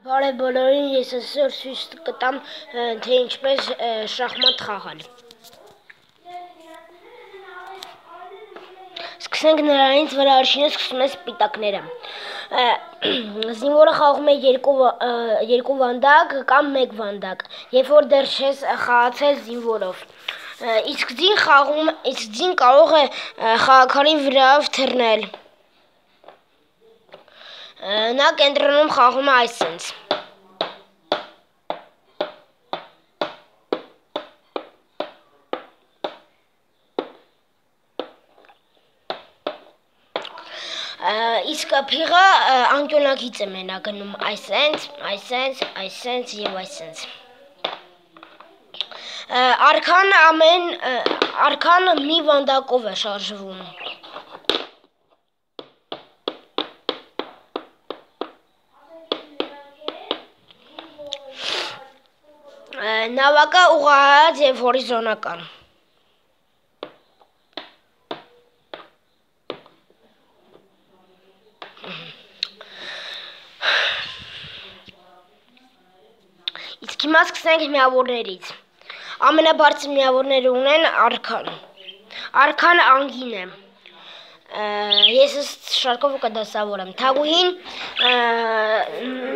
Բարև բոլորին, ես այսօր ցույց կտամ, թե ինչպես շախմատ խաղալ։ Սկսենք նրանից, որ առաջինը սկսում է սպիտակները։ Զինվորը խաղում է երկու վանդակ կամ մեկ վանդակ, երբ որ դեռ չես խաղացել զինվորով։ Իսկ ձին կարող է խաղաքարի վրայով թռնել։ Նա կենտրոնում խաղում է այսպես։ Իսկ փիղը անկյունակից է մենակ գնում այսպես եւ այսպես։ Արքան մի վանդակով է շարժվում։ Նավակը ուղղահայաց եւ հորիզոնական։ Իսկ հիմա սկսենք միավորներից։ Ամենաբարձր միավորները ունեն արքան։ Արքան անգին է։ Ես շարքով կդասավորեմ։ Թագուհին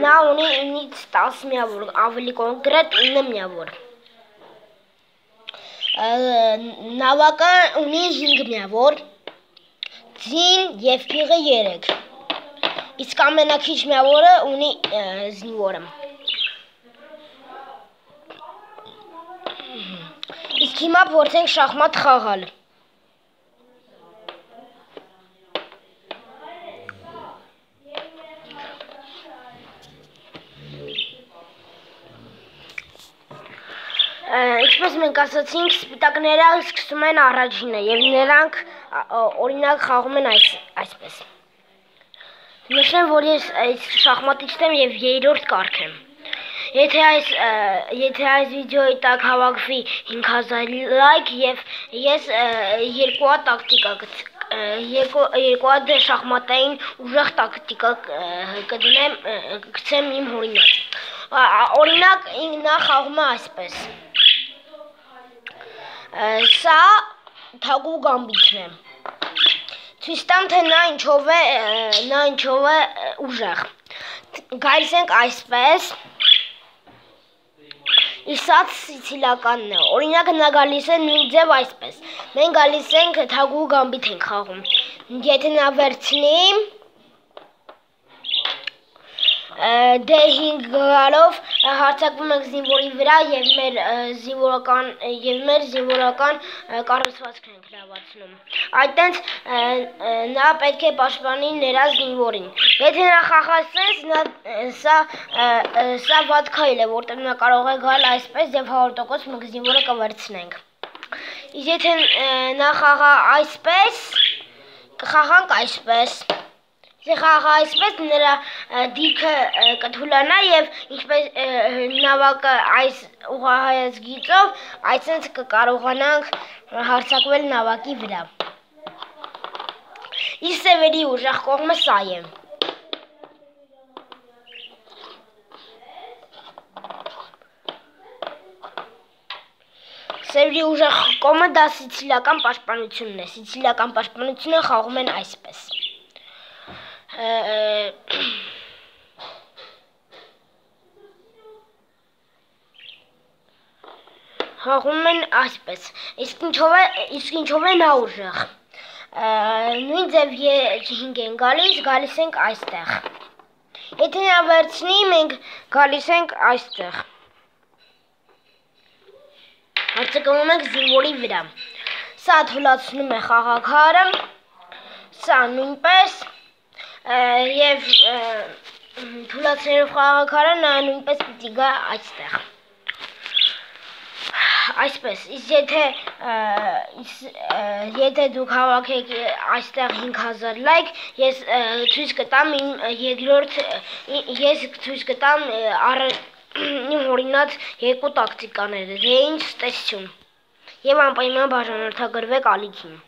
նա ունի 9-ից 10 միավոր, ավելի կոնկրետ 9 միավոր։ Նավակը ունի 5 միավոր, ձին եւ փիղը 3։ Իսկ ամենաքիչ միավորը ունի զինվորը։ Իսկ հիմա փորձենք շախմատ խաղալ։ Ինչպես մենք ասացինք, սպիտակները սկսում են առաջինը եւ նրանք օրինակ խաղում են այսպես։ Նշեմ, որ ես այս շախմատիստն եմ եւ 3-րդ կարգ եմ։ Եթե այս վիդեոյի տակ հավաքվի 5000 լայք եւ ես երկու հատ շախմատային ուժեղ տակտիկա կդնեմ, գցեմ իմ հորինակ։ Օրինակ նա խաղում է այսպես։ Սա թագու գամբիթն է։ Ցույց տամ, թե նա ինչով է ուժեղ։ Գալիս ենք այսպես։ Սա սիցիլիականն է։ Օրինակ նա գալիս է նույն ձև այսպես։ Մենք գալիս ենք թագու գամբիթ ենք խաղում։ Եթե նա վերցնի D5 գալով հարձակվում ենք զինվորի վրա եւ մեր զինվորական կառուցվածքն ենք լավացնում։ Այդտենց նա պետք է պաշտպանի նրա զինվորին։ Եթե նա խաղացնես, սա վատ քայլ է, որտեղ նա կարող է գալ այսպես եւ 100% մենք զինվորը կվերցնենք։ Իսկ եթե նա խաղա այսպես, կխաղանք այսպես։ Եթե խաղա այսպես, նրա դիրքը կթուլանա եւ ինչպես նավակը այս ուղղահայաց գիծով, այսպես կկարողանանք հարձակվել նավակի վրա։ Իսկ սևերի ուժեղ կողմը սա է։ Սևերի ուժեղ կողմը դա սիցիլիական պաշտպանությունն է։ Սիցիլիական պաշտպանությունը խաղում են այսպես։ Խաղում են այսպես։ Իսկ ինչով է նա ուժեղ։ Նույն ձև 5 են գալիս ենք այստեղ։ Եթե նա վերցնի, մենք գալիս ենք այստեղ։ Հարձակվում ենք զինվորի վրա։ Սա թուլացնում է խաղաքարը, սա նույնպես եւ թուլացնելով խաղաքարը նա նույնպես պիտի գա այստեղ։ Այսպես, եթե դուք հավաքեք այստեղ 5000 լայք, ես ցույց կտամ իմ հորինած երկու տակտիկաները, թե ինչ ստեսություն։ Եվ անպայման բաժանորդագրվեք ալիքին։